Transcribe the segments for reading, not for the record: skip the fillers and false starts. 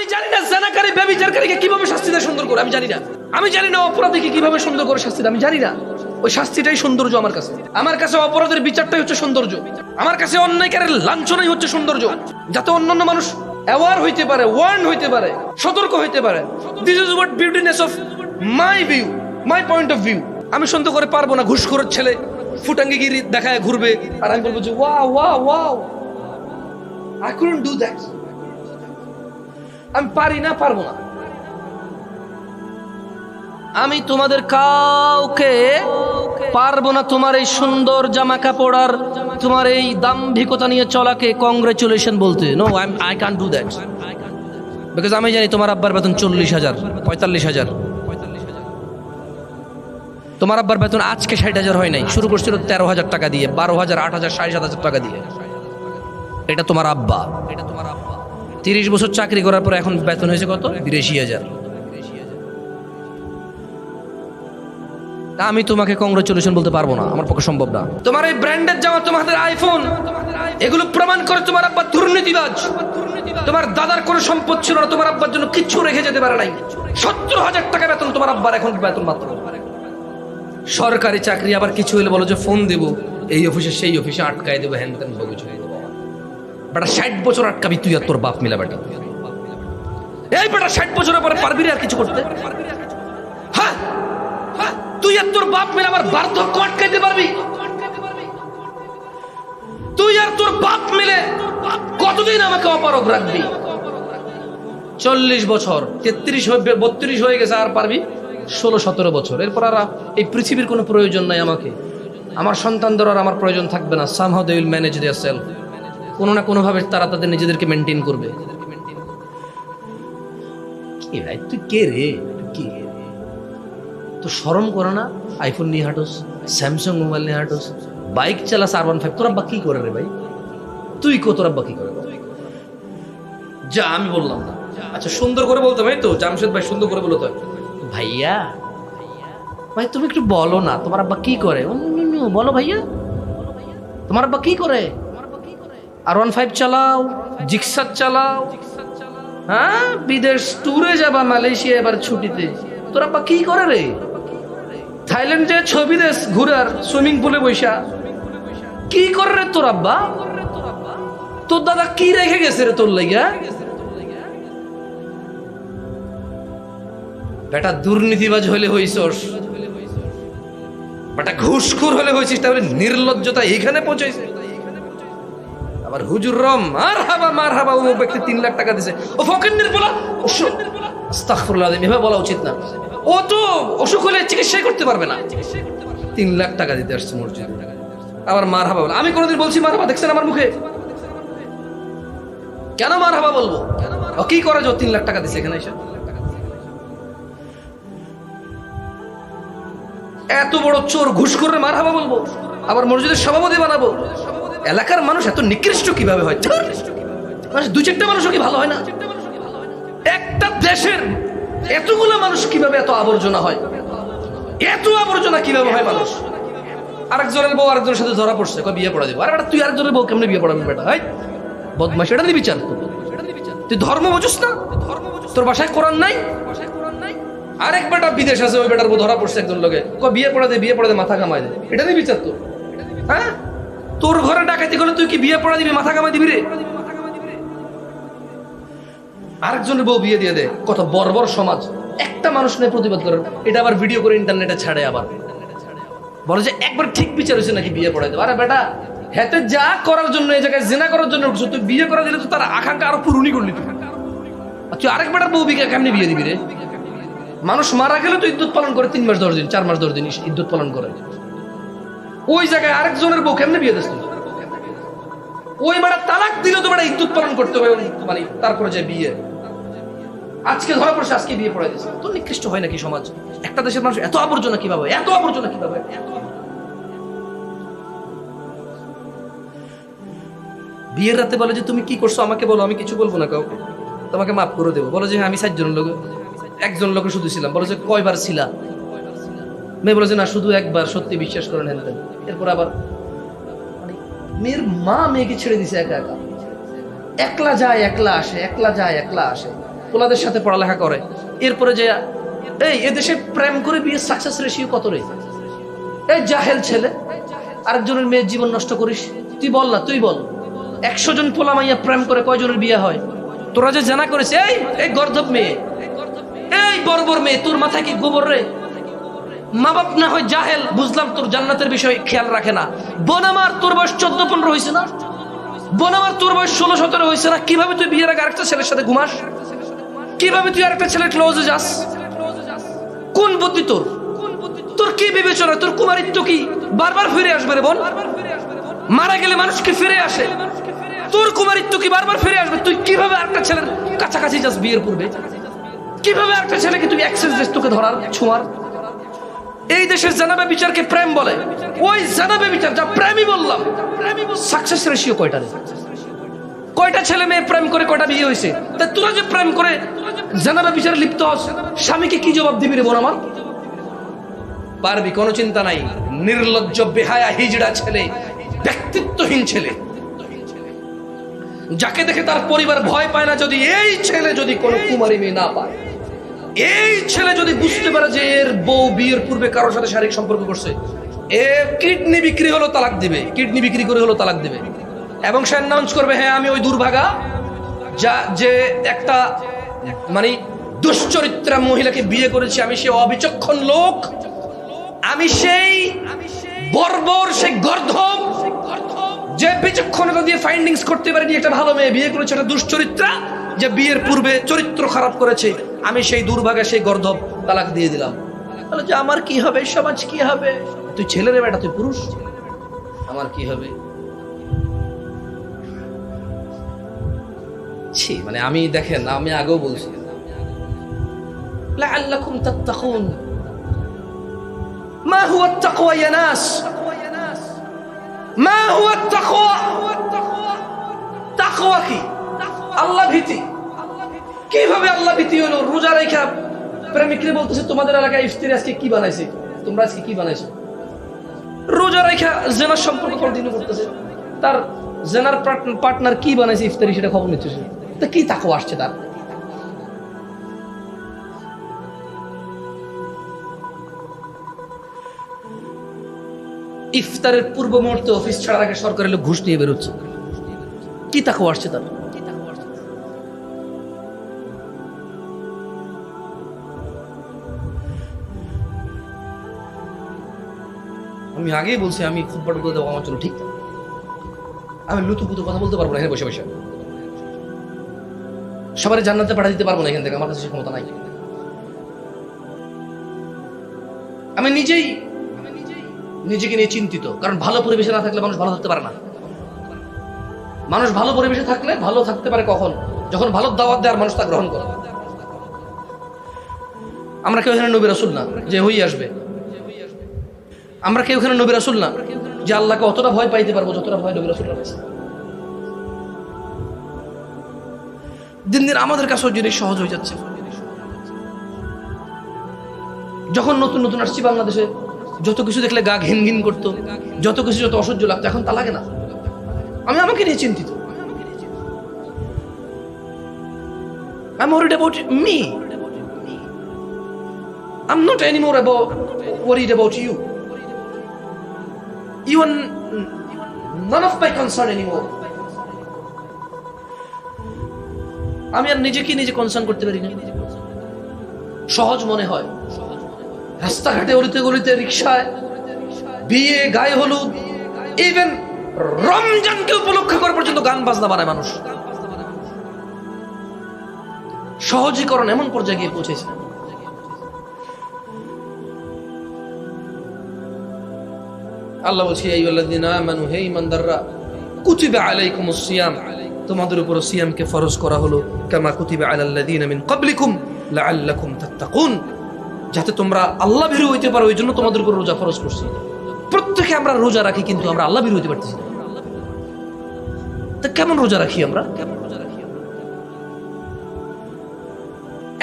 আমি জানি না জানাকারী ব্যভিচারকারীকে কিভাবে শাস্তি দেয় সুন্দর করে, আমি জানি না। আমি জানি না অপরাধীকে কিভাবে সুন্দর করে শাস্তি দেয়, আমি জানি না। ওই শাস্তিটাই সৌন্দর্য আমার কাছে। আমার কাছে অপরাধের বিচারটাই হচ্ছে সৌন্দর্য। আমার কাছে অন্যায়কারের লাঞ্ছনাই হচ্ছে সৌন্দর্য, যাতে অন্যান্য মানুষ অ্যাওয়ার হইতে পারে, ওয়ার্ন হইতে পারে, সতর্ক হইতে পারে। This is what beautiness of my view, my point of view. আমি সুন্দর করে পারবো না ঘুষখোরের ছেলে ফুটাঙ্গিগিরি দেখায় ঘুরবে আর আমি বলবো যে wow wow wow, I couldn't do that. আমি পারি না, পারবো না। আমি তোমাদের কাউকে পারবো না তোমার এই সুন্দর জামা কাপড় আর তোমার এই দাম্ভিকতা নিয়ে চলাকে কংগ্রেচুলেশন বলতে। No, I can't do that, because আমি জানি তোমার আব্বার বেতন 40,000, 45,000। তোমার আব্বার বেতন আজকে 60,000 হয় নাই, শুরু করছিল 13,000 টাকা দিয়ে, 12,000, 8,000, 7,500 টাকা দিয়ে। এটা তোমার আব্বা। 30 বছর চাকরি করার পর এখন বেতন হয়েছে কত? 82,000। আমি তোমাকে কংগ্রেচুলেশন বলতে পারবো না, আমার পক্ষে সম্ভব না। তোমার এই ব্র্যান্ডের জামা, তোমাদের আইফোন, এগুলো প্রমাণ করে তোমার আব্বা দুর্নীতিবাজ। তোমার দাদার কোনো সম্পদ ছিল না, তোমার আব্বার জন্য কিচ্ছু রেখে যেতে পারে নাই। 17,000 টাকা বেতন তোমার আব্বার, এখন বেতন মাত্র। সরকারি চাকরি, আবার কিছু হলে বলো যে ফোন দেবো এই অফিসে সেই অফিসে আটকায় দেবো, হ্যান ত্যান বলে চলে দেবো। বেটা 60 বছর আটকাবি তুই আর তোর বাপ মিলা বেটা। এই বেটা 60 বছরের পরে পারবি আর কিছু করতে? হ্যাঁ, তুই আর তোর বাপ মিলে আমার বার্ধক্য আটকাইতে পারবি? তুই আর তোর বাপ মিলে কতদিন আমাকে অপারগ রাখবি? 40 বছর, 32 হয়ে গেছে, আর পারবি 16-17 বছর। এরপর আর এই পৃথিবীর কোনো প্রয়োজন নাই আমাকে। আমার সন্তানদের আর আমার প্রয়োজন থাকবে না। somehow they will manage their self, কোনো না কোনো ভাবে তারা তাদের নিজেদেরকে মেনটেন করবে। কি ভাই তুই কে রে? কি তো শরম করে না? আইফোন নিয়ে হাঁটোস, স্যামসাং মোবাইল নিয়ে হাঁটোস, বাইক চালাস R15। তোর আব্বা কি করে রে ভাই? তুই তোর আব্বা কি করে? যা, আমি বললাম না। আচ্ছা সুন্দর করে বলতে ভাই, তো জামশেদ ভাই সুন্দর করে বলতে হয়। ভাইয়া ভাই তুমি একটু বলো না তোমার আব্বা কি করে? বলো ভাইয়া, তোমার আব্বা কি করে? R15 চালাও, জিক্সার চালাও, হ্যাঁ বিদেশ ট্যুরে যাবা, মালয়েশিয়া এবার ছুটিতে। তোর আব্বা কি করে রে? থাইল্যান্ড যে ছবি দেশ ঘুরার, সুইমিং পুলে বৈশা কি করে রে তোর আব্বা? তোর দাদা কি রেখে গেছে রে তোর লাইগা? বেটা দুর্নীতিবাজ হলে হইছস, বেটা ঘুষখোর হলে হয়েছিস, তাহলে নির্লজ্জতা এখানে পৌঁছেছে। আবার হুজুর রম মার হাবা ও ব্যক্তি 3 লাখ টাকা দিছে, ও ফকিন্নির বলা, আস্তাগফিরুল্লাহ, এভাবে বলা উচিত না। ও তো অসুখ হলে চিকিৎসাই করতে পারবে না, 3 লাখ টাকা দিতে আসছে মসজিদে, আবার মার হাবা বলা। আমি কোনোদিন বলছি মার হাবা? দেখছেন আমার মুখে? কেন মার হাবা বলবো? ও কি করে যে 3 লাখ টাকা দিছে এখানে এসে? এত বড় চোর ঘুষখোর মার হাবা বলবো? আবার মসজিদের সভাপতি বানাবো? এলাকার মানুষ এত নিকৃষ্ট কিভাবে হয়? মানুষ 2-4টা মানুষও কি ভালো হয় না? একটা দেশের এতগুলো মানুষ কিভাবে এত আবর্জনা হয়? এত আবর্জনা কিভাবে হয় মানুষ? আরেকজনের বউ আরেকজনের সাথে ধরা পড়ছে, বিয়ে পড়া দেবো। আরে বেটা তুই আরেকজনের বউ কেমনে বিয়ে পড়াবি বেটা? হয় বদমাশ, এটা নিয়ে বিচার। তুই ধর্ম বুঝিস না? তোর বাসায় কোরআন নাই? আরেক বেটা বিদেশ আছে, ওই বেটার বউ ধরা পড়ছে একজন লোকে, বিয়ে পড়া দে মাথা কামাই দে। এটা নিয়ে বিচার তো? হ্যাঁ, তোর ঘরে ডাকাতি করলে তুই কি বিয়ে পড়া দিবি, মাথা কামাই দিবি রে? আরেকজনের বউ বিয়ে দিয়ে দে। কত বর্বর সমাজ! একটা মানুষ নেই প্রতিবাদ করার। এটা আবার ভিডিও করে ইন্টারনেটে ছাড়ে, আবার বলে যে একবার ঠিক বিচার হয়েছে নাকি বিয়ে পড়াই দেবো। আরে বেটা, হেতে যা করার জন্য এই জায়গায় জিনা করার জন্য উঠছো, তুই বিয়ে করা দিলে তো তার আকাঙ্ক্ষা আরো পূরণই করলি। তুই আরেক বেটার বউ বিয়ে কেমনি বিয়ে দিবি রে? মানুষ মারা গেলে তো ইদ্যুৎ পালন করে 3 মাস 10 দিন, 4 মাস 10 দিন ইদ্যুৎ পালন করে। ওই জায়গায় আরেকজনের বউ কেমনে বিয়ে দিস? ওই বেটা তালাক দিলে তো বেটা ইদ্যুৎ পালন করতে হবে, মানে তারপরে যে বিয়ে। আজকে ধরা পড়ছে, আজকে বিয়ে পড়াই দিচ্ছে। তো নিকৃষ্ট হয় নাকি সমাজ? একটা দেশের মানুষ এত আবর্জনা কিভাবে? এত আবর্জনা কিভাবে? বিয়ের রাতে বলে যে তুমি কি করছো আমাকে বলো, আমি কিছু বলবো না কাউকে, তোমাকে মাফ করে দেবো। বলো যে আমি 7 জনের লোক, একজন লোকে শুধু ছিলাম। বলো যে কয়বার ছিলা? মেয়ে বলে যে না শুধু একবার, সত্যি বিশ্বাস করেন। এরপর আবার মেয়ের মা মেয়েকে ছেড়ে দিছে একা একা, একলা যায় একলা আসে, একলা যায় একলা আসে। পোলাদের সাথে পড়ালেখা করে, এরপরে যে এই এদেশে প্রেম করে বিয়ে সাকসেস রেশিও কত রে? এই জাহেল ছেলে আরেকজনের মেয়ের জীবন নষ্ট করিস। তুই বল না, তুই বল 100 জন পোলা মাইয়া প্রেম করে কয়জনের বিয়ে হয়? তোরা যে জানা করেছে, এই গর্ধব মেয়ে, এই বর্বর মেয়ে, তোর মাথায় কি গোবর রে? মা বাপ না হয় জাহেল, বুঝলাম তোর জান্নাতের বিষয় খেয়াল রাখে না। বোন আমার তোর বয়স 14-15 হয়েছে না? বোন আমার তোর বয়স 16-17 হয়েছে না? কিভাবে তুই বিয়ের আগে আরেকটা ছেলের সাথে ঘুমাস? কিভাবে তুই আরেকটা ছেলের ক্লোজে যাস? কোন বুদ্ধি তোর? তোর কি বিবেচনা? তোর কুমারিত্ব কি বারবার ফিরে আসবে রে বোন? মারা গেলে মানুষ কি ফিরে আসে? তোর কুমারিত্ব কি বারবার ফিরে আসবে? তুই কিভাবে আরেকটা ছেলের কাছাকাছি যাস বিয়ের পূর্বে? কিভাবে একটা ছেলেকে তুই অ্যাক্সেস দিস তোকে ধরার, ছোঁয়ার? এই দেশের জানাবে বিচারকে প্রেম বলে। ওই জানাবে বিচার যা প্রেমই বললাম, সাকসেস রেশিও কয়টা রে? কয়টা ছেলে মেয়ে প্রেম করে কয়টা বিয়ে হয়েছে? তা তোরা যে প্রেম করে জানাবে বিচারে লিপ্ত হস, স্বামীকে কি জবাব দিবি রে বোন আমার? পারবি, কোনো চিন্তা নাই। নির্লজ্জ বেহায়া হিজড়া ছেলে, ব্যক্তিত্বহীন ছেলে, যাকে দেখে তার পরিবার ভয় পায় না। যদি এই ছেলে যদি কোনো কুমারী মেয়ে না পায়, এই ছেলে যদি বুঝতে পারে যে এর বউ বিয়ের পূর্বে কারোর সাথে শারীরিক সম্পর্ক করছে, এ কিডনি বিক্রি হলো তালাক দিবে, কিডনি বিক্রি করে হলো তালাক দিবে। এবং সে অ্যানাউন্স করবে, হ্যাঁ আমি ওই দুর্ভাগা যা যে একটা মানে দুশ্চরিত্রা মহিলাকে বিয়ে করেছি, আমি সেই অবিচক্ষণ লোক, আমি সেই বর্বর, সেই গর্ধব যে বিচক্ষণতা দিয়ে ফাইন্ডিংস করতে পারেনি একটা ভালো মেয়ে বিয়ে করেছে, একটা দুশ্চরিত্রা যে বিয়ের পূর্বে চরিত্র খারাপ করেছে, আমি সেই দুর্ভাগা, সেই গর্ধব তালাক দিয়ে দিলাম। বলে যে আমার কি হবে, সমাজ কি হবে? তুই ছেলে রে বেটা, তুই পুরুষ, আমার কি হবে? ছি, মানে আমি দেখেন, আমি আগেও বলছি লাআল্লাকুম তাত্তাকুন। মা হুয়া আত-তাকওয়া ইয়া নাস? মা হুয়া আত-তাকওয়া? তাকওয়া কি? আল্লাহ ভীতি। কিভাবে আল্লাহ ভীতি হলো? রোজা রাখা প্রেমিকরে বলতেছে তোমাদের এলাকায় ইফতারি আজকে কি বানাইছে, তোমরা আজকে কি বানাইছো? রোজা রাখা জেনার সম্পর্ক কন্টিনিউ করতেছে, তার জেনার পার্টনার কি বানাইছে ইফতারি সেটা খবর নিচ্ছে। তা কি তাকওয়া আসছে তার? ইফতারের পূর্ব মুহূর্তে অফিস ছাড়ার আগে সরকারের লোক ঘুষ নিয়ে বেরোচ্ছে, কি তাকওয়া আসছে তার? আমি আগেই বলছি, আমি ফুটবল করে দেবো আমার জন্য ঠিক, আমি লুতুপুতু কথা বলতে পারবো না এখানে বসে বসে, সবারই জান্নাতে পাঠিয়ে দিতে পারবো না এখান থেকে, আমার কাছে সে ক্ষমতা নাই। আমি নিজেকে নিয়ে চিন্তিত, কারণ ভালো পরিবেশে না থাকলে মানুষ ভালো থাকতে পারে না। মানুষ ভালো পরিবেশে থাকলে ভালো থাকতে পারে কখন? যখন ভালো দাওয়াত দেয় আর মানুষ তা গ্রহণ করে। আমরা কেউ এখানে নবী রাসূল না যে হই আসবে, আমরা কেউ এখানে নবী রাসূল না যে আল্লাহকে অতটা ভয় পাইতে পারবো যতটা ভয় নবী রাসূলরা পাইছে। দিন দিন আমাদের কাছেও জিনিস সহজ হয়ে যাচ্ছে। যখন নতুন নতুন আসছি বাংলাদেশে, যত কিছু দেখলে গা ঘিন ঘিন করতো, যত কিছু যত অসহ্য লাগতো, এখন তা লাগে না। আমি আমাকে নিয়ে চিন্তিত। I'm worried about me. I'm not anymore worried about you. You are none of my concern anymore. আমি আর নিজেকে নিজে কনসার্ন করতে পারি না। সহজ মনে হয় রাস্তাঘাটে, অলিতে গলিতে, রিক্সায়, বিয়ে, গায়ে হলুদ, ইভেন রমজানকে উপলক্ষ করে পর্যন্ত গান বাজনা বানায় মানুষ। সহজীকরণ এমন পর্যায়ে গিয়ে পৌঁছেছে। আল্লাহ বলছে, আইয়ুহাল্লাযীনা আমানু, হে ঈমানদাররা, কুতিবা আলাইকুমুস সিয়াম, তোমাদের উপর সিয়ামকে ফরজ করা হলো, কামা কুতিবা আলাল্লাযীনা মিন ক্বাবলিকুম লাআল্লাকুম তাত্তাকুন, যাতে তোমরা আল্লাহ ভীরু হইতে পারো, এই জন্য তোমাদের উপর রোজা ফরজ করছি। প্রত্যেকে আমরা রোজা রাখি, কিন্তু আমরা আল্লাহ ভীরু হইতে পারতেছি না। তা কেমন রোজা রাখি আমরা?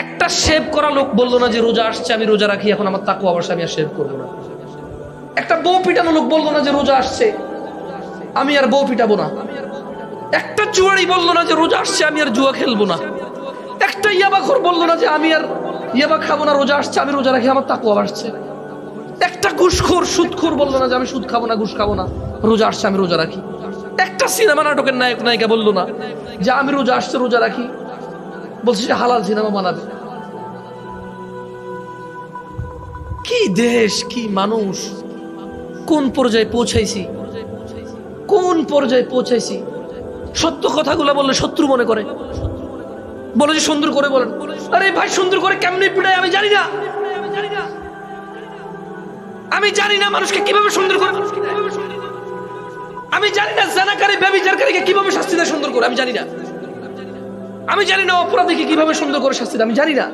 একটা শেভ করা লোক বললো না যে রোজা আসছে আমি রোজা রাখি, এখন আমার তাকওয়া অবশ্য আমি আর শেভ করবো না। একটা বউ পিটানো লোক বললো না যে রোজা আসছে আমি আর বউ পিটাবো না। একটা জুয়ারি বললো না যে রোজা আসছে আমি আর জুয়া খেলবো না। একটা একটা ইয়াবাখোর বললো না যে আমি আর ইয়াবা খাবো না, রোজা আসছে আমি রোজা রাখি, আমার তাকওয়া বাড়ছে। একটা ঘুষখোর সুদখোর বললো না যে আমি সুদ খাবো না, ঘুষ খাবো না, রোজা আসছে আমি রোজা রাখি। একটা সিনেমা নাটকের নায়ক নায়িকা বললো না যে আমি রোজা আসছে রোজা রাখি, বলছে যে হালাল সিনেমা বানাবে। কি দেশ, কি মানুষ, কোন পর্যায়ে পৌঁছাইছি, কোন পর্যায়ে পৌঁছাইছি। সত্য কথাগুলো বললে শত্রু মনে করে, বলে যে সুন্দর করে বলেন। আরে ভাই সুন্দর করে কেমনে পিড়ায় আমি জানি না, আমি জানি না মানুষকে কিভাবে সুন্দর করে, আমি জানি না জানাকারী ব্যভিচারকারীকে কিভাবে শাস্তি দেয় সুন্দর করে, আমি জানি না, আমি জানি না অপরাধীকে কিভাবে সুন্দর করে শাস্তি দেয়, আমি জানি না।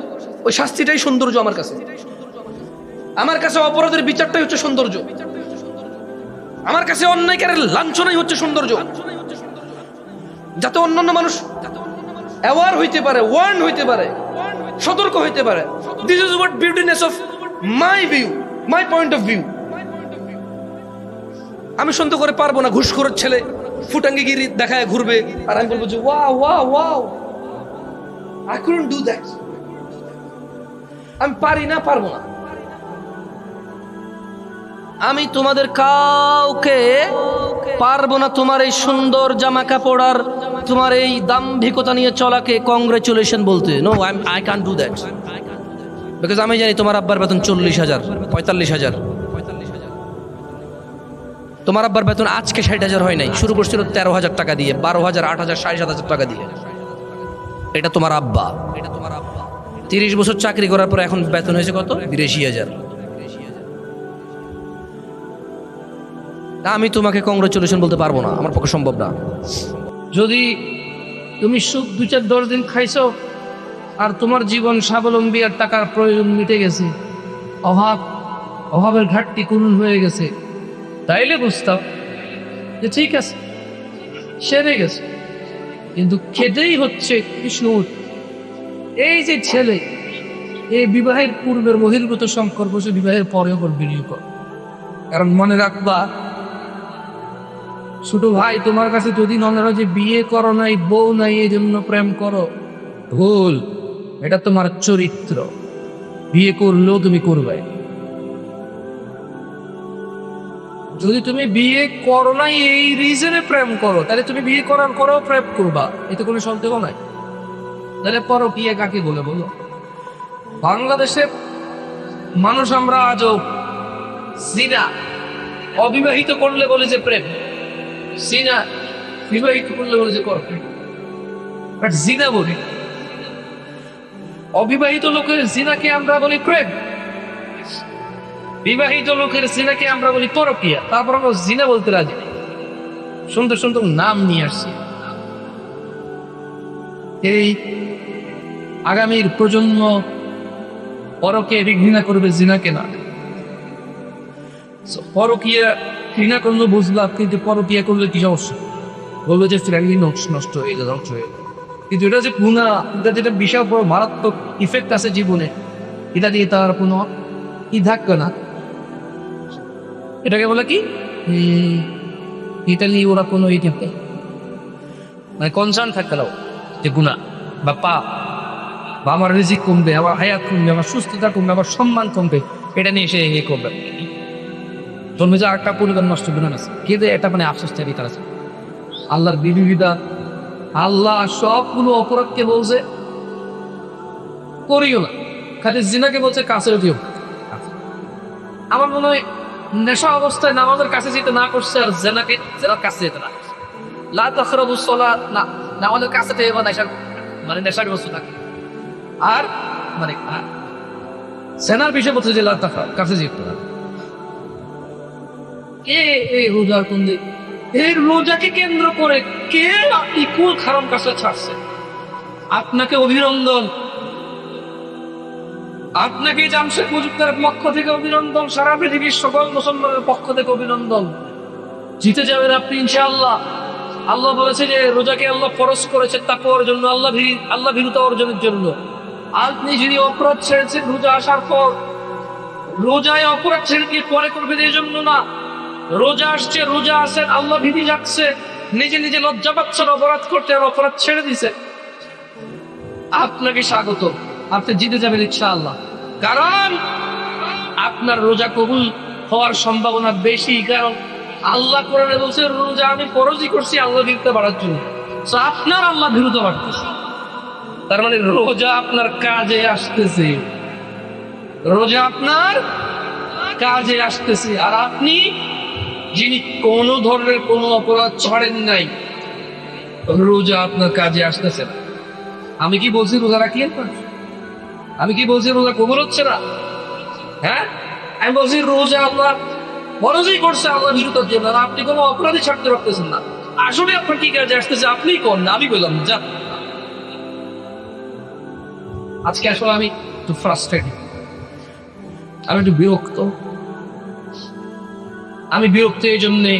ওই শাস্তিটাই সৌন্দর্য আমার কাছে, আমার কাছে অপরাধের বিচারটাই হচ্ছে সৌন্দর্য, আমার কাছে অন্যায়কারের লাঞ্ছনাই হচ্ছে সৌন্দর্য। যাতে অন্যান্য মানুষ অ্যাওয়ার হইতে পারে, ওয়ার্ন হইতে পারে, সতর্ক হইতে পারে। This is what beautiness of my view, my point of view. আমি সুন্দর করে পারবো না ঘুষখোরের ছেলে ফুটাঙ্গিগিরি দেখায় ঘুরবে আর আমি বলবো যে wow wow wow, I couldn't do that. আমি পারি না, পারবো না। আমি তোমাদের কাউকে পারবো না তোমার এই সুন্দর জামা কাপড় আর তোমার এই দাম্ভিকতা নিয়ে চলাকে কংগ্রেচুলেশন বলতে। No, I can do that, because আমি জানি তোমার আব্বার বেতন 40,000, 45,000। তোমার আব্বার বেতন আজকে 60,000 হয় নাই, শুরু করছিল 13,000 টাকা দিয়ে, 12,000, 8,000, 7,500 টাকা দিয়ে। এটা তোমার আব্বা, 30 বছর চাকরি করার পর এখন বেতন হয়েছে কত? 82,000। আমি তোমাকে কংগ্রেচুলেশন বলতে পারবো না, আমার পক্ষে সম্ভব না। যদি তুমি সুখ 2-4-10 দিন খাইছো আর তোমার জীবন স্বাবলম্বী আর টাকার প্রয়োজন মিটে গেছে, অভাবের ঘাটতি পূরণ হয়ে গেছে, তাইলে বুঝতাম যে ঠিক আছে, সেরে গেছে। কিন্তু খেতেই হচ্ছে কৃষ্ণ। এই যে ছেলে, এই বিবাহের পূর্বের বহির্ভূত সম্পর্ক সে বিবাহের পরেও কন্টিনিউ কর। কারণ মনে রাখবা, ছোট ভাই, তোমার কাছে যদি মনে হয় যে বিয়ে করো নাই, বউ নাই, এই জন্য প্রেম করো, ভুল। এটা তোমার চরিত্র। বিয়ে করলেও তুমি করবে। যদি তুমি বিয়ে করো নাই এই রিজনে প্রেম করো, তাহলে তুমি বিয়ে করার পরেও প্রেম করবা, এতে কোনো সন্দেহ নাই। তাহলে পরো বিয়ে কাকে বলে বলো? বাংলাদেশে মানুষ আমরা আজও জিনা অবিবাহিত করলে বলে যে প্রেম, জিনা বিবাহিত করলে বলে যে কর প্রেম। বাট জিনা বলি, অবিবাহিত লোকের জিনাকে আমরা বলি প্রেম, বিবাহিত লোকের জিনাকে আমরা বলি পরকিয়া। তারপর আমরা জিনা বলতে রাজি, সুন্দর সুন্দর নাম নিয়ে আসছি। এই আগামীর প্রজন্ম পরকে ঘৃণা করবে, জিনাকে না। পরকিয়া ঘৃণা করলে বুঝলাম, কিন্তু পরকিয়া করলে কি সমস্যা? বললো যে ফ্যামিলি নষ্ট হয়ে গেল, ধ্বংস হয়ে গেল। কিন্তু এটা যে গুণা, এটা যেটা বিশাল বড় মারাত্মক ইফেক্ট আছে জীবনে, এটা দিয়ে তার কোনো কি থাকবে না। এটাকে বলে কি, এটা নিয়ে ওরা কোনো মানে কনসার্ন থাকতে না যে গুণা বা পাপ বা আমার রিজিক কমবে, আমার হায়াত কমবে, আমার সুস্থতা কমবে, আমার সম্মান কমবে, এটা নিয়ে সে এ করবে। জন্মে যে একটা পরিবার নষ্ট গুণা আছে, কেঁদে এটা মানে আফসোস চাই তার আছে। আল্লাহর বিধিবিধান, আল্লাহ সবগুলো অপরাধকে বলছে করিও না, খালি জিনাকে বলছে কাছে দিও। আমার মনে হয় নেশা অবস্থায় নামাজের কাছে যেতে না করছে, আর জেনাকে জেনার কাছে যেতে না। লা তাকরাবুস সালাত, না নামাজের কাছে থেকে নেশা, মানে নেশার বস্তু থাকে। আর মানে জেনার বিষয় বলছে যে লা তাকরাব, কাছে যেতে না। এই রোজার কোন দিক, এই রোজাকে কেন্দ্র করে কে ইকুল খারাপ কাছে ছাড়ছে? আপনাকে অভিনন্দন, আপনাকে জামশেদ মজুমদারের পক্ষ থেকে অভিনন্দন, সারা পৃথিবীর সকল মুসলমানের পক্ষ থেকে অভিনন্দন। জিতে যাবেন আপনি ইনশাআল্লাহ। আল্লাহ বলেছে যে রোজাকে আল্লাহ ফরজ করেছে তাকওয়ার জন্য, আল্লাহ ভীরুতা অর্জনের জন্য। আপনি যদি অপরাধ ছেড়েছেন রোজা আসার পর, রোজায় অপরাধ ছেড়ে দিয়ে পরে করবেন এই জন্য না। রোজা আসছে, রোজা আসেন, আল্লাহ ভীতি যাচ্ছে, নিজে নিজে লজ্জা পাচ্ছেন অপরাধ করতে, আর অপরাধ ছেড়ে দিছে। আপনাকে স্বাগত, আপনি জিতে যাবেন ইনশাআল্লাহ। কারণ আপনার রোজা কবুল হওয়ার সম্ভাবনা বেশি, কারণ আল্লাহ কোরআনে বলছে রোজা আমি ফরজই করছি আল্লাহ বিরুদ্ধে বাড়ার জন্য। তো আপনার আল্লাহ বিরুদ্ধে বাড়তেছে, তার মানে রোজা আপনার কাজে আসতেছে, রোজা আপনার কাজে আসতেছে। আর আপনি যিনি কোন ধরনের কোনো অপরাধ ছাড়েন নাই, রোজা আপনার কাজে আসতেছে না। আমি কি বলছি রোজা রাখলেন না? আমি কি বলছি রোজা কবুল হচ্ছে না? হ্যাঁ, আমি বলছি রোজা আপনার ফরজই করছে আল্লাহ বিরুদ্ধের জন্য, আর আপনি কোনো অপরাধী ছাড়তে পারতেছেন না। আসলে আপনার কি কাজে আসতেছে আপনিই করেন না, আমি বললাম যা। আজকে আসলে আমি একটু ফ্রাস্ট্রেটেড, আমি একটু বিরক্ত। আমি বিরক্ত এই জন্যে,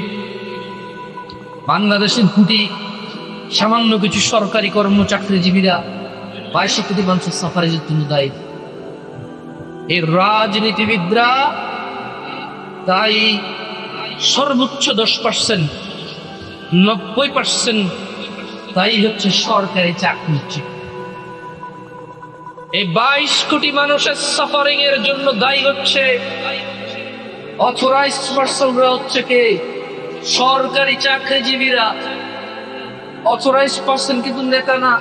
বাংলাদেশের প্রতি সামান্য কিছু সরকারি চাকরিজীবীরা 22 কোটি মানুষের সাফারের জন্য দায়ী। এই রাজনীতিবিদরা তাই সর্বোচ্চ 10%, 90% তাই হচ্ছে সরকারি চাকরি। এই 22 কোটি মানুষের সাফারিং এর জন্য দায়ী হচ্ছে অথরাইজড পার্সনরা, হচ্ছে কে? সরকারি চাকরিজীবীরা। অথরাইজড পার্সন কিন্তু নেতা না,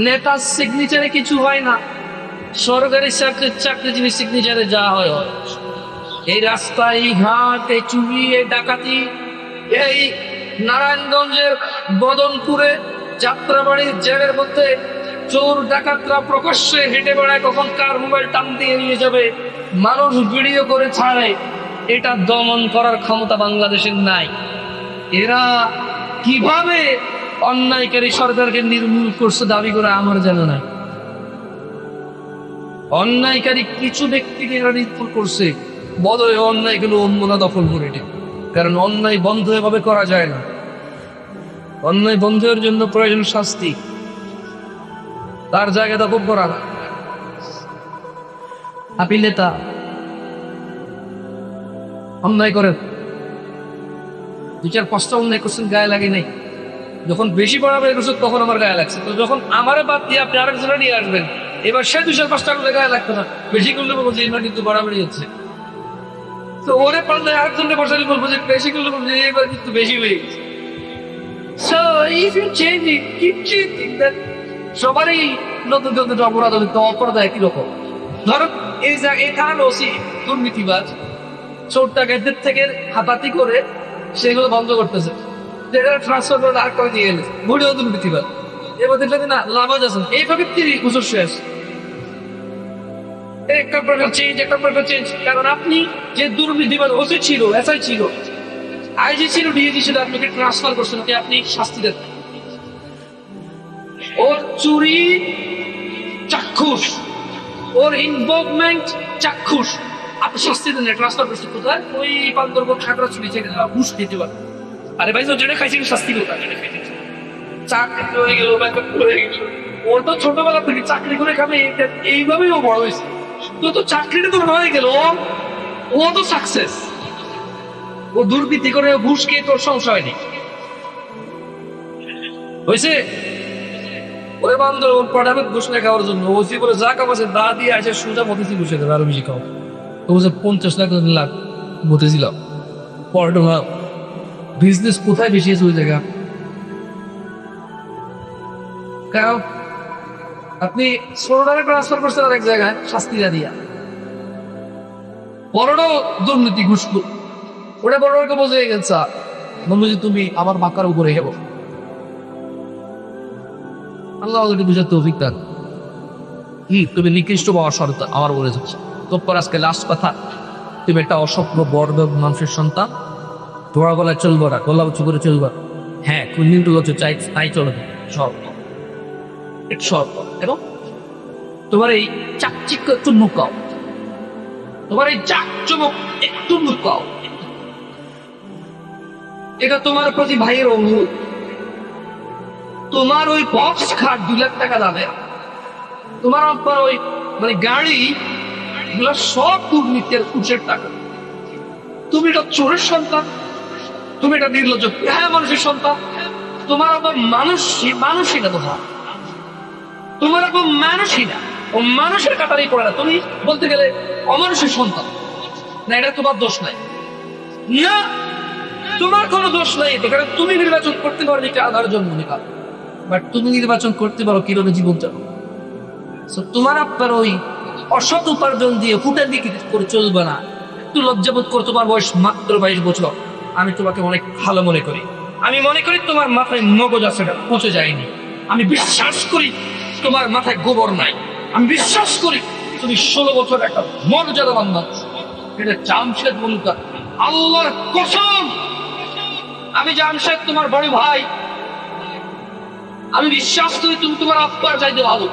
নেতার সিগনেচারে কিছু হয় না, সরকারি চাকরিজীবী সিগনেচারে যা হয়। এই রাস্তায়, এই ঘাট, এই চুরি, এই ডাকাতি, এই নারায়ণগঞ্জের বদনপুরে যাত্রাবাড়ির জেলের মধ্যে চোর ডাকাতরা প্রকাশ্যে হেঁটে বেড়ায়, কখন কার মোবাইল টান দিয়ে নিয়ে যাবে, মানুষ ভিডিও করে ছাড়ে। এটা দমন করার ক্ষমতা বাংলাদেশের নাই। এরা কিভাবে অন্যায়কারী সরকারকে নির্মূল করছে দাবি করে আমার জানা নাই। অন্যায়কারী কিছু ব্যক্তিকে এরা নির্মূল করছে, বদলে অন্যায়গুলো অন্যরা দখল করে নেয়। কারণ অন্যায় বন্ধ এভাবে করা যায় না, অন্যায় বন্ধের জন্য প্রয়োজন শাস্তি, তার জায়গা দখল করা না। আপনি নেতা, অন্যায় করেন, 2-4-5টা অন্যায় করছেন, গায়ে লাগে নাই। যখন বেশি বাড়াবাড়ি করছেন তখন আমার গায়ে লাগছে। তো যখন আমারে বাদ দিয়ে আপনি আরেকজনে নিয়ে আসবেন, এবার সে 2-4-5টা করলে গায়ে লাগতো না, বেশি করলে বলবো যে এবার কিন্তু বাড়াবাড়ি হচ্ছে। তো ওরে পারলে আরেকজনকে বসালে বলবো যে বেশি করলে বলবো যে এবার কিন্তু বেশি হয়ে গেছে। So if you change it, keep changing that. সবারই নতুন নতুন অপরাধ হবে, তো অপরাধ একই রকম। ধরো এই এখানে ওসি দুর্নীতিবাজ, চোর ডাকাতদের থেকে হাতাহাতি করে সেগুলো বন্ধ করতেছে, যেটা ট্রান্সফার করে আর করে দিয়ে গেলে ভোটেও দুর্নীতিবাজ। এবার দেখলে না লাভাজ আছেন, এইভাবে 30 বছর শেষ। একটা প্রকার চেঞ্জ, একটা প্রকার চেঞ্জ। কারণ আপনি যে দুর্নীতিবাজ ওসি ছিল, এসআই ছিল, আইজি ছিল, ডিএজি ছিল, আপনাকে ট্রান্সফার করছেন, ওকে আপনি শাস্তি দেন। ওর চুরি চাক্ষুষ, ওর ইনভলভমেন্ট চাক্ষুষ, আপনি শাস্তি দেন, ট্রান্সফার করছেন কোথায়? ওই বান্দরবন খাগড়া চুরি থেকে ঘুষ খেতে পারে। আরে ভাই, যেটা খাইছে শাস্তি কোথায়? চাকরি হয়ে গেল, হয়ে গেল। ওর তো ছোটবেলা থেকে চাকরি করে খাবে, এইভাবেই ও বড় হয়েছে। তো চাকরিটা তো হয়ে গেল, ও তো সাকসেস। ও দুর্নীতি করে ঘুষ খেয়ে তোর সমস্যা হয়নি, হয়েছে? ওই বান্ধব পড়াবে ঘুষ না খাওয়ার জন্য, ওসি করে যা কামাচ্ছে দা দিয়ে আসে সোজা মতিঝিল ঘুষে দেবে, আরো বেশি খাও। ও যে 50 লাখ মতিঝিল পড়া বিজনেস কোথায় বেশি আছে ওই জায়গা। কারণ আপনি 16 টাকা ট্রান্সফার করছেন আর এক জায়গায় শাস্তিটা দিয়া, বড়টাও দুর্নীতি ঘুষ, ওটা বড়কে বোঝে গেছে বন্ধুজি তুমি আমার বাঁকার উপরে হেব। আল্লাহ অলরেডি বুঝাতে অভিজ্ঞতা কি তুমি নিকৃষ্ট পাওয়ার শর্ত আমার বলে যাচ্ছে। তোর আজকে লাস্ট কথা, তুমি একটা অসভ্য বড় মানুষের সন্তান, তোরা গলায় চলবো না, গলা উঁচু করে চলবা। হ্যাঁ, কিন্তু চাই তাই চলবে শর্ত, শর্ত। এবং তোমার এই চাকচিক্য একটু লুকাও, তোমার এই চাকচমক একটু লুকাও। এটা তোমার প্রতি ভাইয়ের অনুরোধ। তোমার ওই বক্স খাট 2 লাখ টাকা দামে, তোমার আপনার ওই মানে গাড়ি গুলো সব দুর্নীতির ঘুষের টাকা। তুমি এটা চোরের সন্তান, তুমি এটা নির্লজ্জ মানুষের সন্তান। তোমার আবার মানুষ এটা তো তোমার আপা মানুষই না, ও মানুষের কাতারেই পড়ে না। তুমি বলতে গেলে অমানুষের সন্তান না, এটা তোমার দোষ নাই। না, তোমার কোনো দোষ নাই এতে, কারণ তুমি নির্বাচন করতে পারো যে আধার জন্ম নিবা, বাট তুমি নির্বাচন করতে পারো কিভাবে জীবন চালাবো। So, তোমার আপনার ওই অসৎ উপার্জন দিয়ে ফুটে দিকে করে চলবে না। একটু লজ্জাবোধ করো, তোমার বয়স মাত্র 22 বছর। আমি তোমাকে অনেক ভালো মনে করি, আমি মনে করি তোমার মাথায় মগজ আছে, পচে যায়নি। আমি বিশ্বাস করি তোমার মাথায় গোবর নাই। আমি বিশ্বাস করি তুমি 16 বছর একটা মর্যাদাবান মানুষ। এটা জামশেদ মুলুকা, আল্লাহর কসম। আমি জামশেদ তোমার বড় ভাই, আমি বিশ্বাস করি তুমি তোমার আব্বার চাইতে ভালো।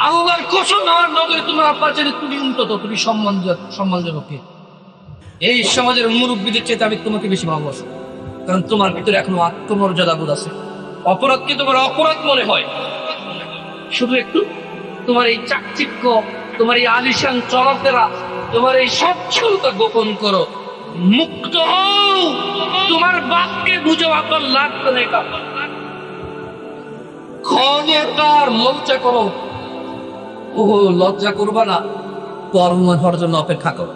আল্লাহর কসম, আমার নজরে তোমার আব্বার চাইতে তুমি উন্নত, তুমি সম্মানজনক। এই সমাজের মুরব্বীদের চেয়ে আমি তোমাকে বেশি ভালোবাসি, কারণ তোমার ভিতরে এখনো আত্মমর্যাদা বোধ আছে। অপরাধকে তোমার অপরাধ মনে হয়, শুধু একটু তোমার এই চাকচিক্য, তোমার এই আলিশান চলাফেরা, তোমার এই সচ্ছলতা গোপন করো। মুক্ত হও, তোমার বাপকে বুঝো, আপনার লাগবে না। ক্ষমতার লজ্জা করো। ও লজ্জা করবা না, কর্ম হওয়ার জন্য অপেক্ষা করো।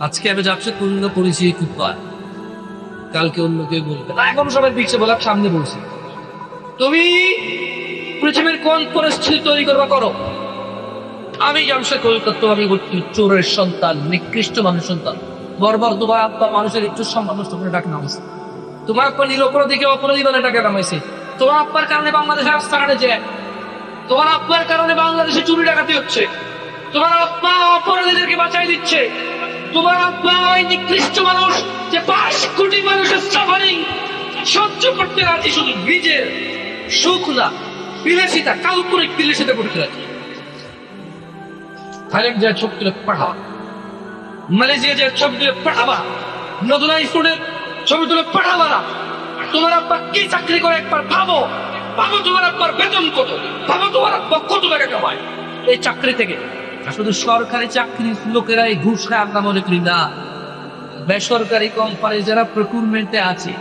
আজকে আমি যাচ্ছে পূর্ণ পরিচয় খুব পায়, কালকে অন্য কেউ বলবে না। এখন সবাই পিছিয়ে বলার সামনে বলছি, তুমি পৃথিবীর কোন পরিস্থিতি তৈরি করবা করো। আমি জামশেদ কলকাতা, আমি চোরের সন্তান, নিকৃষ্ট মানুষ সন্তান। বরবার তোমার আব্বা মানুষের একটু সম্মান নষ্ট করে ডাকে নামাইছে, তোমার আব্বা নিরপরাধীকে অপরাধী বলে ডাকে নামাইছে। তোমার আব্বার কারণে বাংলাদেশে রাস্তাঘাটে যায়, তোমার আব্বার কারণে বাংলাদেশে চুরি ডাকাতি হচ্ছে, তোমার আব্বা অপরাধীদেরকে বাঁচাই দিচ্ছে। তোমার আব্বা ওই নিকৃষ্ট মানুষ যে 5 কোটি মানুষের সাফারিং সহ্য করতে রাজি, শুধু নিজের সুখ না, বিলাসিতা, কাল্পনিক বিলাসিতা করতে রাজি। থাইল্যান্ড যায় ছবি তুলে পাঠাবা, মালয়েশিয়া যায় ছবি তুলে পাঠাবা, নতুন স্টুডেন্ট ছবি তুলে পাঠাবা না। তোমার আব্বা কি চাকরি করে একবার ভাবো, ভাবো তোমার আব্বার বেতন কত, ভাবো তোমার আব্বা কত টাকা কামায় এই চাকরি থেকে। শুধু সরকারি চাকরি লোকেরা এই ঘুষ খায় আমরা মনে করি না। বেসরকারি কোম্পানি যারা প্রকুরমেন্টে আছে,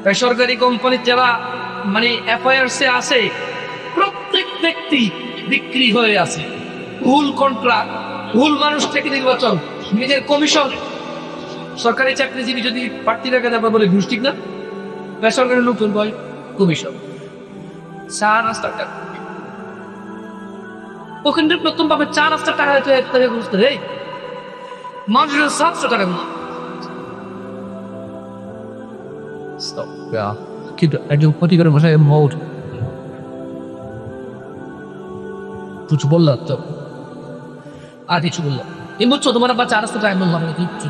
বেসরকারি কোম্পানি যারা মানে এফআইআরস এ আছে, প্রত্যেক ব্যক্তি বিক্রি হয়ে আছে। ভুল কন্ট্রাক্ট, ভুল মানুষ থেকে নির্বাচন, নিজের কমিশন। সরকারি চাকরিজীবী যদি প্রার্থী টাকা দেবে বলে ঘুষ, ঠিক না? বেসরকারি লোকজন বয় কমিশন। চা নাস্তার টাকা ওখানে প্রথম পাবে, চা নাস্তার টাকা বুঝতে রে মানুষের 700 টাকা কিন্তু একজন ক্ষতি করে মশাই মৌট কিছু বললাম তো, আর কিছু বললাম এই বুঝছো, তোমার আবার চা নাস্তা টাকা বললাম কিচ্ছু।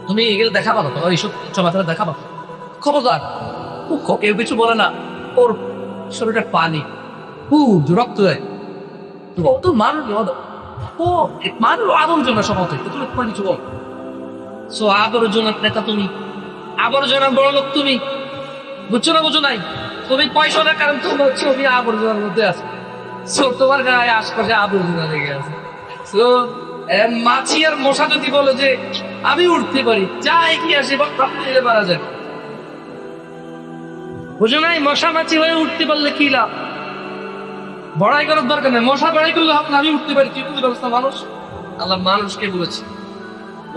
তুমি এগুলো দেখা পাবো, তোমার এইসব চলাফেরা দেখা পাবো। খবরদার, কেউ কিছু বলে না, ওর শরীরটা পানি খুব রক্ত দেয়। ও তো মানুষ, ও মানুষ আবর্জনা সমাজ, তুমি তোমার কিছু বল। সো আবর্জনার নেতা তুমি, আবর্জনা বড় লোক তুমি, বুঝছো না? বুঝো নাই তুমি পয়সা না, কারণ তোমার ছবি আবর্জনার মধ্যে আছে। সো তোমার গায়ে আশপাশে আবর্জনা লেগে আছে। সো মাছি আর মশা যদি বলে যে আমি উঠতে পারি, যা এগিয়ে আসে মারা যায়। বুঝো নাই? মশা মাছি হয়ে উঠতে পারলে কি লাভ? বড়াই করার দরকার নেই, মশা বড়াই করলে হবে না। আমি উঠতে পারি, কি করতে পারছ না মানুষ? আল্লাহ মানুষকে বলেছে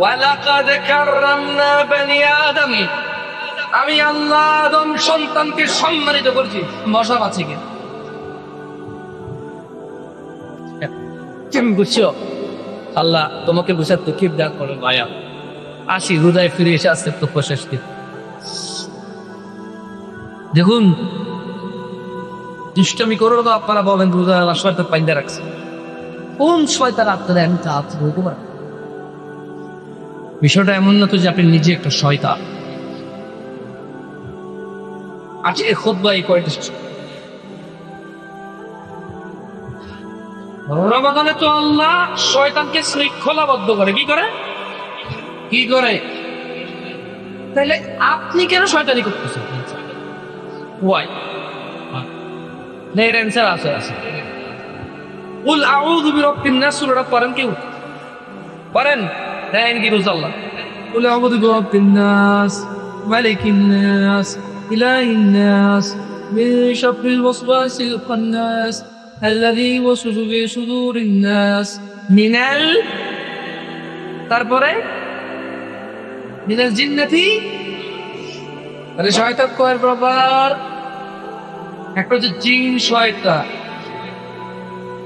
ওয়ালাকাদ কাররামনা বানি আদম, আমি আল্লাহ আদম সন্তানকে সম্মানিত করেছি, মশা মাছিকে। তুমি বুঝছো? আল্লাহ তোমাকে বুঝার তৌফিক দান করো ভাইয়া। আসি হৃদয় ফিরে এসে আসতে তো প্রশেষ দিন। দেখুন, দুষ্টামি করো তো আপনারা বলেন রোজা শয়তান পাইন্দা রাখছে। কোন শয়তান আপনারা এমন কাজ বলতে পারেন? বিষয়টা এমন না তো যে আপনি নিজে একটা শয়তান। আজকে খুতবা এই কয়টা শেষ। রমাদানে তো আল্লাহ শয়তানকে শৃঙ্খলাবদ্ধ করে। কি করে? কি করে? তাহলে আপনি কেন শয়তানি করতেছেন? ওয়াই এর অ্যান্সার আছে। কুল আউযু বিরাব্বিন নাস সূরাটা পড়েন কেউ? পড়েন, দেন কি বলছে আল্লাহ? কুল আউযু বিরাব্বিন নাস, মালিকিন নাস, ইলাহিন নাস, من شر الوسواس الخناس الذي يوسوس في صدور الناس من তারপরে মিনাল জিন্নাতি, তাহলে শয়তান কয় প্রকার? একটা হচ্ছে জিন শয়তান।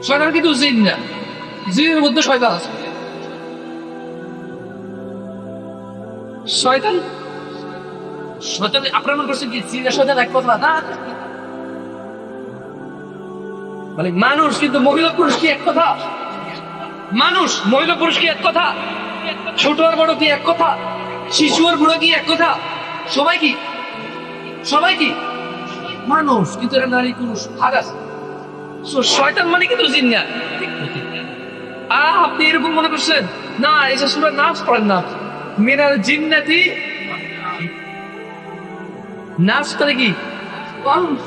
শয়তান কিন্তু জিন না, জিনের মধ্যে শয়তান আছে। শয়তান শয়তান আপনার মনে করছেন কি জিন আর শয়তান এক কথা না? মানে মানুষ কিন্তু মহিলা পুরুষ কি এক কথা? মানুষ মহিলা পুরুষ কি এক কথা? ছোট আর বড় কি এক কথা? শিশু আর বুড়ো কি এক কথা? সবাই কি মানুষ, কিন্তু এরা নারী পুরুষ ভাগ আছে। শয়তান মানে কিন্তু জিন না। আপনি এরকম মনে করছেন না, এসে সূরা নাস পড়েন না, মিনাল জিন্নাতি নাস তাহলে কি মানুষ?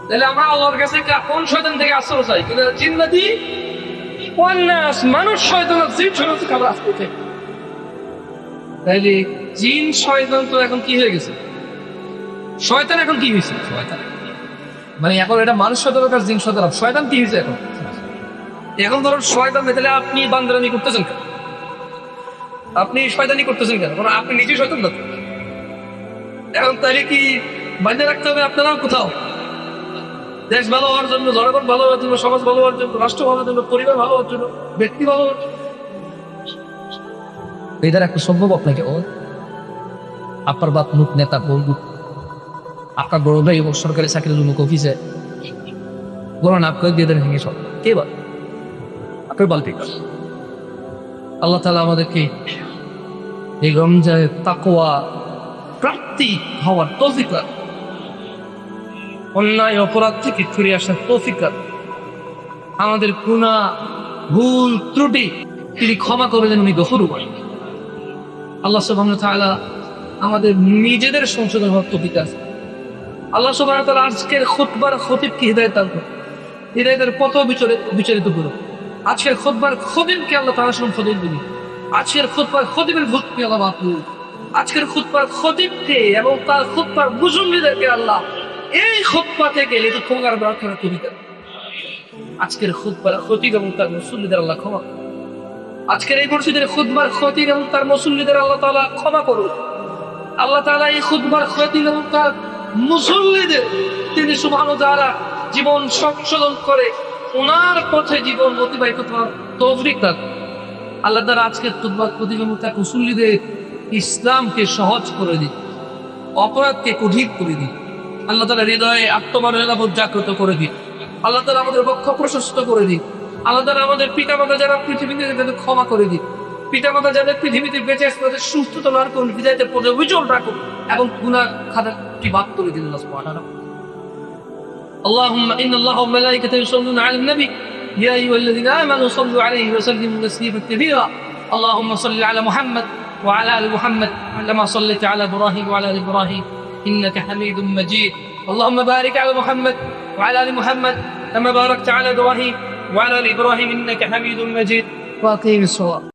তাহলে আমরা আল্লাহর কাছে কোন শয়তান থেকে আশ্রয় চাই? মিনাল জিন্নাতি ওয়ান নাস, মানুষ শয়তান আর জিন শয়তান থেকে আমরা আশ্রয় চাই। তাইলে জিন শয়তান তো এখন কি হয়ে গেছে? শয়তান এখন কি হয়েছে? শয়তান মানে এখন এটা মানুষ শয়তান আর জিন শয়তান, শয়তান কি হয়েছে এখন? এখন ধরুন শয়তান, তাহলে আপনি বান্দরানি করতেছেন কেন? আপনি শয়তানি করতেছেন কেন? কারণ আপনি নিজে শয়তান না। এখন তাহলে কি বাইরে রাখতে হবে আপনারাও কোথাও? দেশ ভালো হওয়ার জন্য, জনগণ ভালো হওয়ার জন্য, সমাজ ভালো হওয়ার জন্য, রাষ্ট্র ভালো হওয়ার জন্য, পরিবার ভালো হওয়ার জন্য, ব্যক্তি ভালো হওয়ার জন্য। এটা একটা সম্ভব আপনাকে? ও আপনার বাপ মুখ নেতা বন্ধু, আপনার বড় ভাই এবং সরকারি চাকরির মুখ অফিসে বলুন আপনাকে দিয়ে দেন ভেঙে সব কে বল? আপনার বল ঠিক আছে। আল্লাহ তাআলা আমাদেরকে এই রমজানের তাকওয়া প্রাপ্তি হওয়ার তৌফিক দান, অন্যায় অপরাধ থেকে ফিরে আসার তৌফিক দান, আমাদের গুনাহ ভুল ত্রুটি তিনি ক্ষমা করে দেন, উনি গফুর করেন। আল্লাহ সুবহানাহু ওয়া তাআলা আমাদের নিজেদের সংশোধন হওয়ার তৌফিক আছে। আল্লাহ সুবহানাহু ওয়া তাআলা আজকের খুতবার খতিবকে হিদায়াত দান করুন, হিদায়াতের পথ বিচারিত করুন। আজকের খুতবার খতিবকে আল্লাহ তাআলা সংশোধন দিন। আজকের খুতবার খতিবের ভুলকে আল্লাহ মাফ করুন। আজকের খুতবার খতিবকে এবং তার খুতবার মুসল্লিদেরকে আল্লাহ এই খুতবা থেকে লিখিত ক্ষমার প্রার্থনা করি। আজকের খুতবার খতিব এবং তার মুসল্লিদের আল্লাহ ক্ষমা, আজকের এই মসজিদের খুতবার খতিব এবং তার মুসল্লিদের আল্লাহ তাআলা ক্ষমা করুন। আল্লাহ তাআলা এই খুতবার খতিব এবং তার মুসল্লিদের তিনি সুবহানাহু ওয়া তাআলা জীবন সংশোধন করে ওনার পথে জীবন অতিবাহিত করার তৌফিক দান। আল্লাহ তাআলা আজকের খুতবার খতিব এবং তার মুসল্লিদের ইসলামকে সহজ করে দিন, অপরাধকে কঠিন করে দিন। আল্লাহ তাআলা হৃদয়ে আত্মমর্যাদা জাগ্রত করে দিন। আল্লাহ তাআলা আমাদের বক্ষ প্রশস্ত করে দিন। আল্লাহ তাআলা আমাদের পিতামাতা যারা পৃথিবীতে তাদের ক্ষমা করে দিন। পিতামাতা যাদের পৃথিবীতে বেঁচে আছে তাদের সুস্থতা লাভ করুন, হৃদয়ের পদে উজ্জ্বল রাখুন এবং গুনাহ খাতাটি বাদ করে দিন। আল্লাহ সুবহানাহু ওয়া তাআলা اللهم إن الله وملائكته يصلون على النبي يا أيها الذين آمنوا صلوا عليه وسلموا تسليما كثيرا اللهم صل على محمد وعلى آل محمد كما صليت على إبراهيم وعلى آل إبراهيم إنك حميد مجيد اللهم بارك على محمد وعلى آل محمد كما باركت على إبراهيم وعلى آل إبراهيم إنك حميد مجيد وأقيم الصلاة.